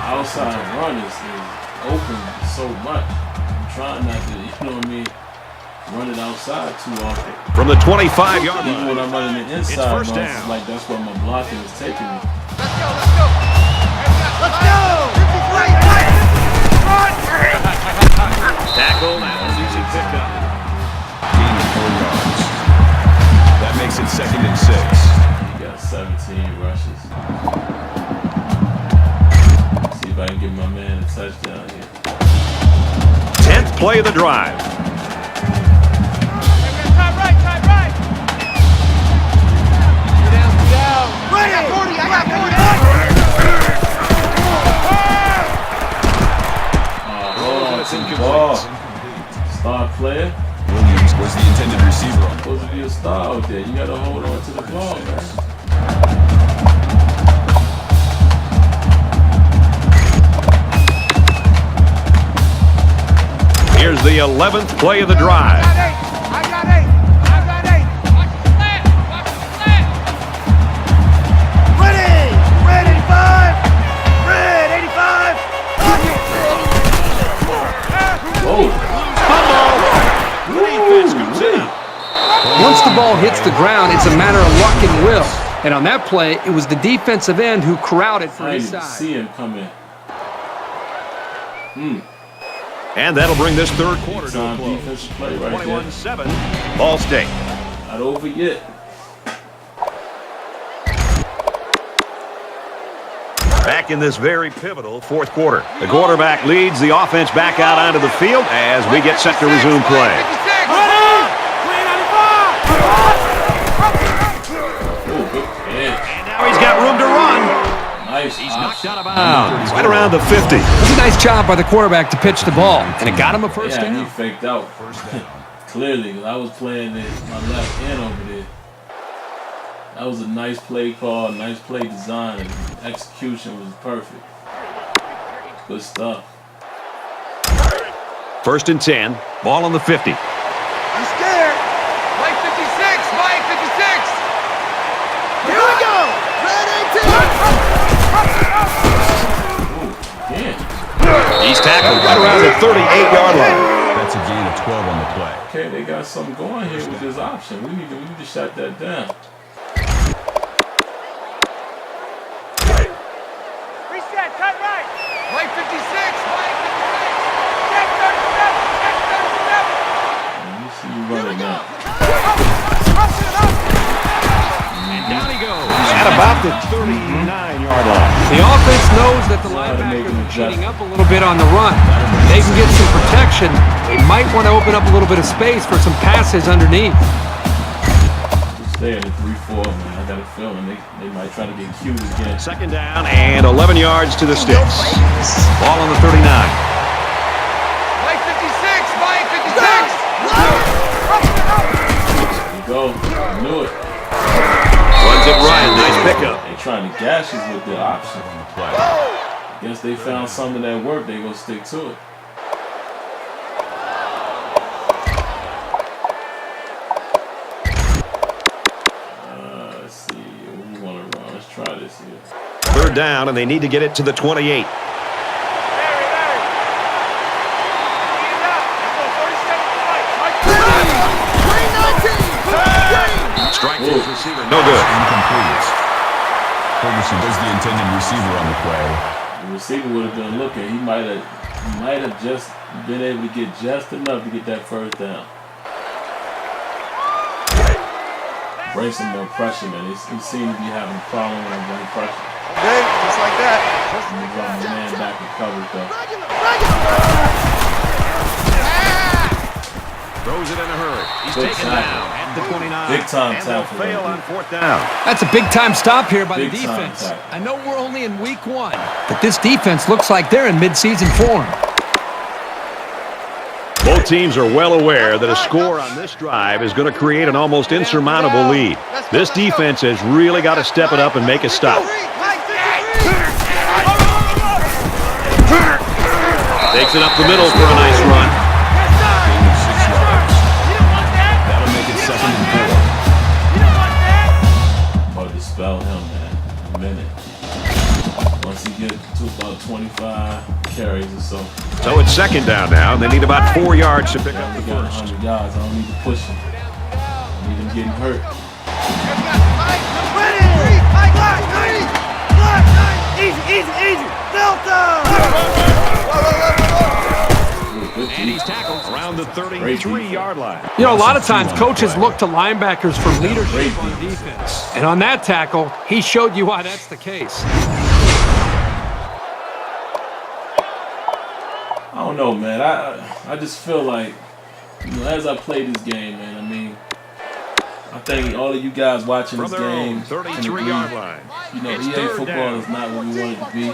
Outside run is open so much. I'm trying not to, run it outside too often. From the 25-yard line. Even when I'm running the inside, first down. it's like that's where my blocking is taking me. Let's go! Tackle, that was easy pickup. Gain of 4 yards. That makes it 2nd and 6. He got 17 rushes. See if I can give my man a touchdown here. 10th play of the drive. Time right. I got 40. Ball. Star player. Williams was the intended receiver on the Supposed to be a star out there. You got to hold on to the ball, man. Here's the 11th play of the drive. I got eight. Watch the flat. Red 85. Red 85. Once the ball hits the ground, it's a matter of luck and will. And on that play, it was the defensive end who corralled it for I his didn't even side. see him come in. And that'll bring this third quarter to a Time close. defensive play right there. 21-7, Ball State. Not over yet. Back in this very pivotal fourth quarter. The quarterback leads the offense back out onto the field as we get set to resume play. Oh, good catch. And now he's got room to run. Nice. He's knocked out of bounds. Right around the 50. It was a nice job by the quarterback to pitch the ball, and it got him a first Yeah, he down. faked out. Clearly, because I was playing it my left end over there. That was a nice play call, nice play design, and execution was perfect. Good stuff. 1st and 10. Ball on the 50. You scared? Mike 56. Here we go. Red 18. Yeah. He's tackled right around the 38-yard line. That's a gain of 12 on the play. Okay, they got something going here with this option. We need to shut that down. Reset. Cut right. Mike 56. Check 37. Let me see you running now. And down he goes. At about the 39-yard line. The offense knows that the linebackers are cheating up a little bit on the run. They can get some protection. They might want to open up a little bit of space for some passes underneath. Just stay at the 3-4, man. I got a feeling they might try to get cute again. 2nd down and 11 yards to the sticks. Ball on the 39. Mike 56. Mike 56. There you go. I knew it. Runs it right. Nice pickup. They trying to gash us with their option. I guess they found something that worked. They gonna stick to it. this here. Third down, and they need to get it to the 28. Strike to his receiver. No good. Incomplete. Ferguson does the intended receiver on the play. The receiver would have been looking. He might have just been able to get just enough to get that first down. Bring some more pressure, man. He seemed to be having a problem when I'm bringing pressure. Okay, just like that. He's running the man back in coverage, though. Throws it in a hurry. He's taken down at the 29. Big time and they'll tackle. fail on fourth down. That's a big-time stop here by the Big time defense. tackle. I know we're only in week 1, but this defense looks like they're in mid-season form. Both teams are well aware that a score on this drive is going to create an almost insurmountable lead. This defense has really got to step it up and make a stop. Takes it up the middle for a nice run. Gain of 6 yards. That'll make it 2nd and 4. About to spell him, man. A minute. Once he gets to about 25 carries or so. So it's 2nd down now, and they need about 4 yards to pick up the He got first. 100 yards. I don't need to push him. I need him getting hurt. Easy. Delta! And he's tackled around the 33-yard line. You know, a lot of times coaches look to linebackers for leadership on defense. And on that tackle, he showed you why that's the case. I don't know, man. I just feel like, you know, as I play this game, man, I mean, I think all of you guys watching From this their game own can 33-yard agree, line. you know, It's EA third football down. is not what we want it to be.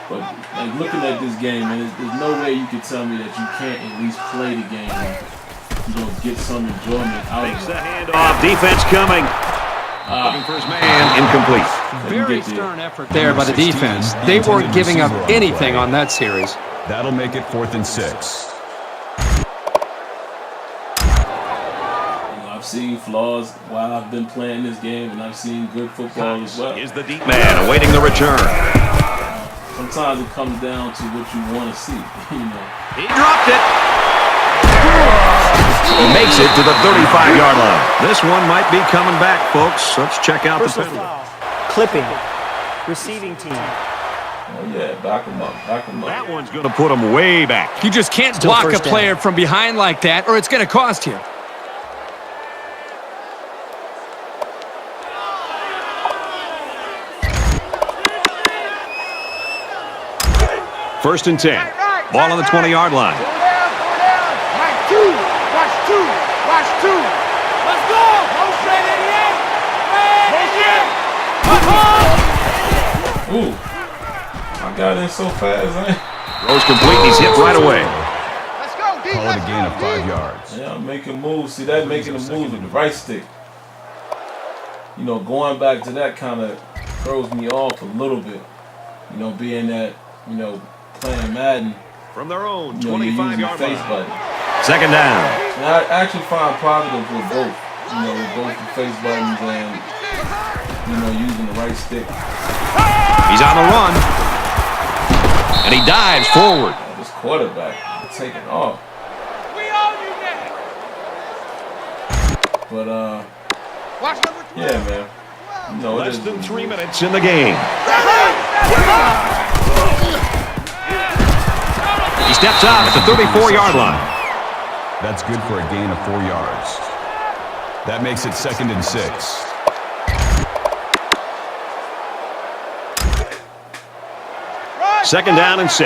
But like, looking at this game, man, there's no way you can tell me that you can't at least play the game and, you know, get some enjoyment out Makes of the it. handoff. Defense coming. Looking for his man. Incomplete. Very stern effort there by the defense. They weren't giving up anything on that series. That'll make it 4th and 6. I've seen flaws while I've been playing this game, and I've seen good football as well. Is the deep man awaiting the return. Sometimes it comes down to what you want to see, you know. He dropped it. He makes it to the 35-yard line. This one might be coming back, folks. Let's check out the penalty. Clipping. Receiving team. Oh, yeah, back him up. That one's going to put him way back. You just can't Still block a first down. player from behind like that, or it's going to cost you. First and 10. Ball on the 20-yard line. Go down. Watch two. Let's go. Motion 88. Ooh. I got in so fast, man. Throws complete. He's hit right away. Let's go, D. Call it a gain of 5 yards. Yeah, I'm making moves. See, that making a move with the right stick. You know, going back to that kind of throws me off a little bit. You know, being that, you know, playing Madden, From their own you know, you're using the 25-yard face line. button. Second down. And I actually find positives with both. You know, with both the face buttons and, you know, using the right stick. He's on the run. And he dives forward. This quarterback taking off. We all do that. But, Watch number 12. yeah, man. You know, Less than 3 minutes in the game. He steps out at the 34-yard line. That's good for a gain of 4 yards. That makes it 2nd and 6. Second down and 6.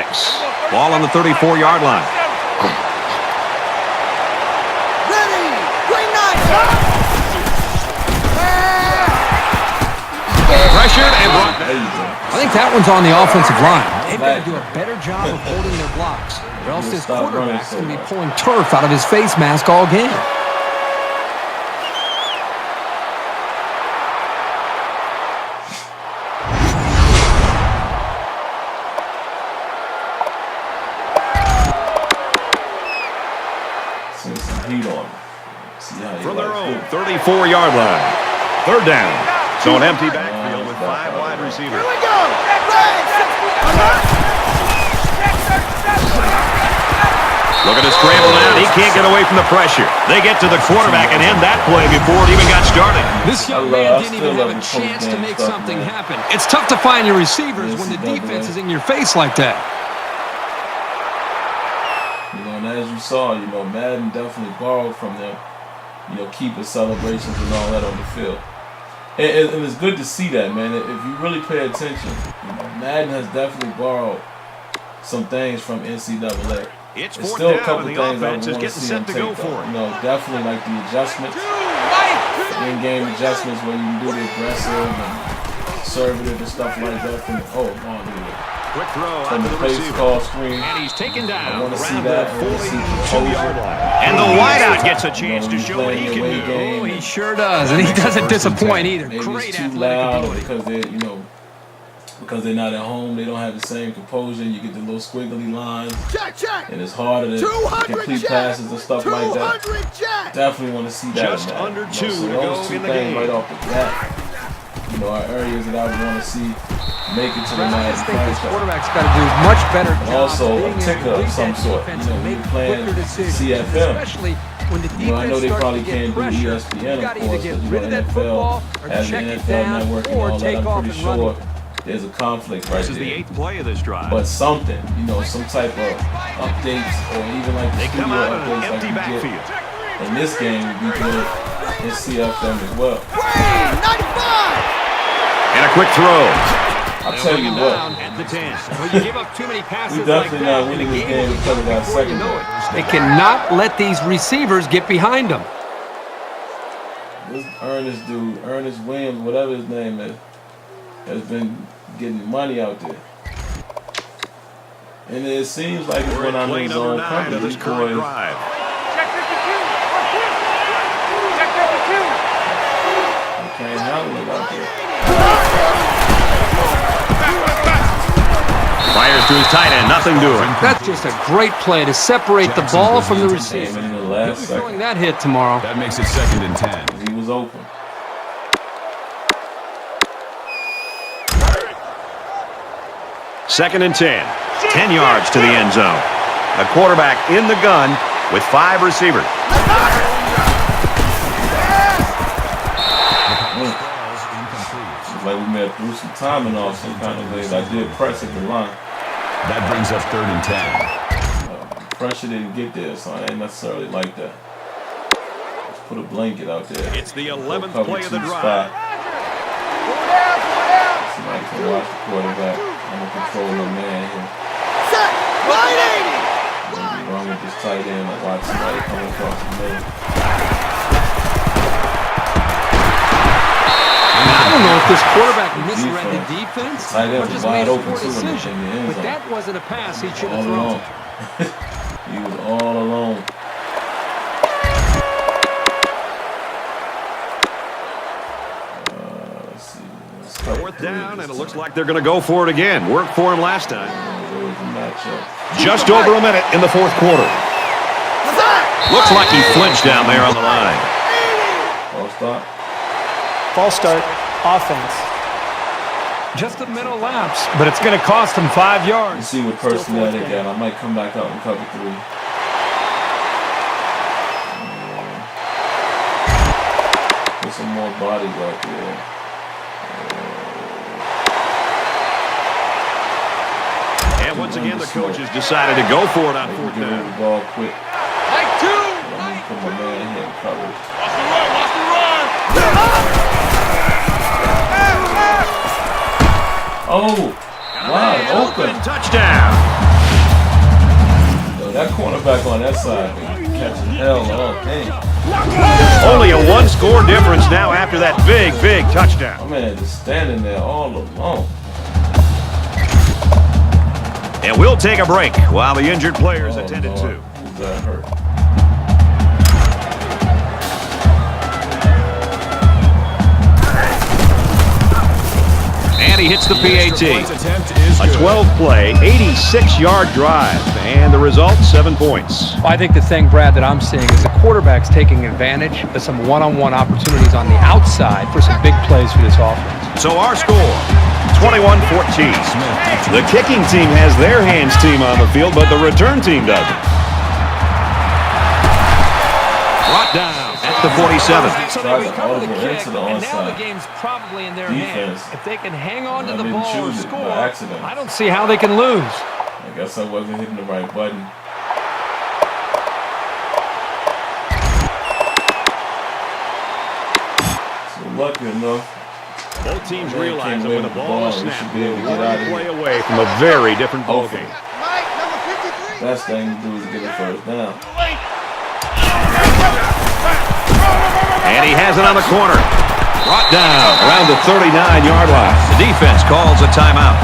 Ball on the 34-yard line. Ready! Green knight! Pressured and brought There you go. I think that one's on the offensive line. They've got to do a better job of holding their blocks, or else this Stop running quarterback's so going to be much. pulling turf out of his face mask all game. Send some heat on him. See how he from their likes own it. 34-yard line. Third down. So an empty backfield with 5 wide receiver. Here we go! Looking to scramble out. He can't get away from the pressure. They get to the quarterback and end that play before it even got started. This young man didn't even have a chance to make something happen. It's tough to find your receivers when the defense is in your face like that. You know, and as you saw, you know, Madden definitely borrowed from them. You know, keeping celebrations and all that on the field. And it's good to see that, man. If you really pay attention, you know, Madden has definitely borrowed some things from NCAA. It's still a couple things I want to see them take, though. You know, definitely like the adjustments, in-game adjustments where you can do the aggressive and conservative and stuff like that. From Quick throw from the pace call screen. And he's taken down. I want to see that. I want to see composure. And the wideout gets a chance to show what he can do. Oh, he sure does, and he doesn't disappoint either. Maybe Great it's too athletic loud ability. because they, you know, because they're not at home, they don't have the same composure. You get the little squiggly lines, and it's harder to complete passes and stuff like that. Definitely want to see that. Just under two so to those go two in the things game. right off the bat, you know, are areas that I would want to see make it to the I Madden just think this franchise. quarterback's got to do much better And job also being a able to ticker of read some that sort. defense You know, and when make you're playing quicker decisions, CFM. especially when the You know, I know defense they starts probably to get can't do pressure. ESPN, You of got to either course, get because rid of that football or has the check it NFL down network and or all that. take I'm off pretty and run sure it. there's a conflict right This is the there. 8th play of this drive. But something, you know, some type of updates or even like the They come studio out in an updates like empty you backfield. get in this game would be good in CFM as well. 95! And a quick throw. I'll tell you what, At the 10. When you give up too many passes we like definitely that, not winning this game because of that before you second know one. it. They cannot let these receivers get behind them. This Ernest dude, Ernest Williams, whatever his name is, has been getting money out there. And it seems like it's went under his own company. Of this These current boys drive. can't handle it out there. Fires to his tight end, nothing doing. That's just a great play to separate the ball from the Came receiver. in the He'll last be feeling second. that hit tomorrow. That makes it 2nd and 10. He was open. Second and 10. 10 yards to the end zone. The quarterback in the gun with 5 receivers. It's like we may have threw some timing off some kind of ways. I did press at the line. That brings up 3rd and 10. Pressure didn't get there, so I ain't necessarily like that. Let's put a blanket out there. It's the Go 11th cover play of the 2 drive. spot. Somebody can watch the quarterback. I'm gonna control the man here. Set! 180! Nothing wrong with this tight end. I watch somebody come across the middle. I don't know if this quarterback misread the defense Tight end or was just wide made a open poor too in the decision. end But zone. that wasn't a pass he should have All thrown. alone. He was all alone. Let's see. Let's cover 4th three down, this and it looks time. like they're going to go for it again. Worked for him last time. There's the matchup. Just over a minute in the 4th quarter. Looks like he flinched down there on the line. False start. False start. Offense. Just a minute lapse, but it's going to cost him 5 Let's yards. see what personnel they got. I might come back out and cover 3. Put some more bodies out there. And once again, the coaches decided to go for it on They 4th can get rid of down. the ball quick. Like 2! I'm gonna put my man here in coverage. Watch the run! Watch the run! Oh, wide open. Touchdown. Yo, that cornerback on that side been catching hell all day. Only a 1-score difference now after that big touchdown. My man just standing there all alone. And we'll take a break while the injured players Oh, attended Lord. to. Who's that hurt? And he hits the PAT. Attempt is A good. 12-play, 86-yard drive. And the result, 7 points. I think the thing, Brad, that I'm seeing is the quarterback's taking advantage of some one-on-one opportunities on the outside for some big plays for this offense. So our score, 21-14. The kicking team has their hands team on the field, but the return team doesn't. Brought down at the 47. So they recover the kick, and now the game's probably in their hands. If they can hang on to the ball or score, I don't see how they can lose. I guess I wasn't hitting the right button. So lucky enough. Both teams realize that when the ball is snapped, we're one play away from a very different ball game. Best thing to do is get a first down. And he has it on the corner. Brought down around the 39-yard line. The defense calls a timeout.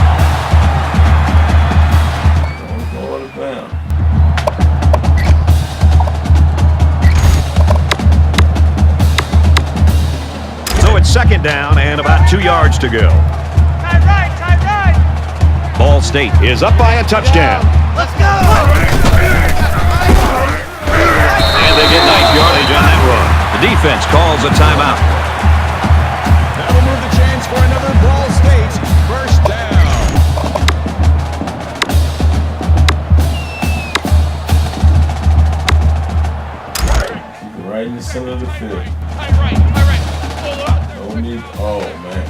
So it's second down and about 2 yards to go. Tight right. Ball State is up by a touchdown. Let's go! And they get nice yardage on that run. The defense calls a timeout. That'll move the chains for another Ball State first down. Keep it right in the center of the field. Tight right. No need. Oh, man.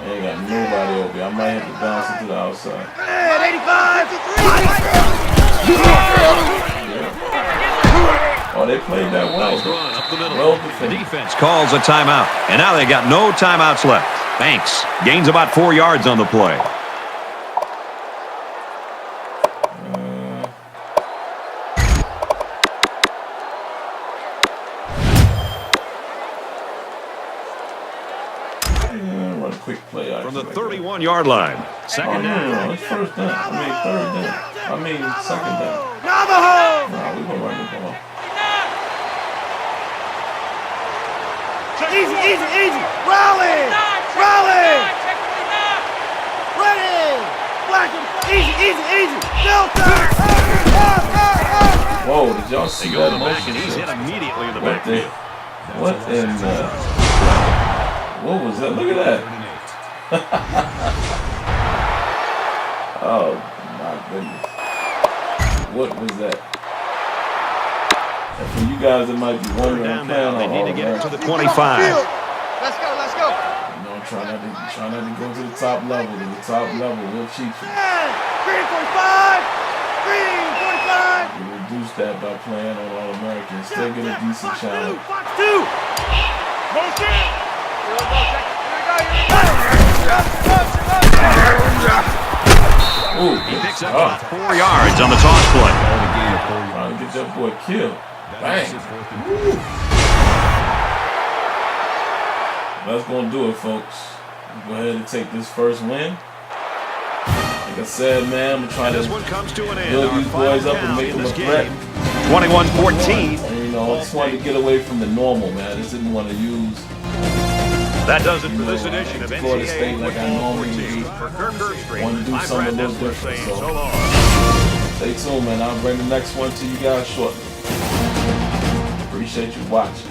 I ain't got nobody over here. I might have to bounce it to the outside. 85! Oh, they played that well. Nice run up the middle. Well The defended. defense calls a timeout. And now they got no timeouts left. Banks gains about 4 yards on the play. Run a quick play out From the like 31-yard line. Second down. No, it's first down. Third down. Second down. Navajo! Nah, we're gonna run the ball. Easy! Rally! Ready! Black him! Easy! Delta! Whoa, did y'all see They go that to the back, and motion? he's hit immediately in the What the? backfield. What in the? What was that? Look at that. Oh my goodness. What was that? And for you guys that might be wondering, I'm playing They on need to get it to the 25. Let's go. You know, try not to go to the top level. To the top level, we'll cheat you. Green 45! We reduce that by playing on All-American. Still get a decent challenge. Fox 2! Motion. Ooh, He picks up about 4 yards on the toss play. Trying to get that boy killed. Bang. Woo. That's going to do it, folks. Go ahead and take this first win. Like I said, man, I'm trying This to one comes to an end. build Our these boys final up and count make in them a this threat. game, 21-14. And, you know, I just wanted to get away from the normal, man. I just didn't want to use That does it for this edition of Florida State NCAA like I Football normally 14. do. For Kirk Herbstreit, Want to do I'm something Brad a little Nessler different. saying so So long. stay tuned, man. I'll bring the next one to you guys shortly. Appreciate you watching.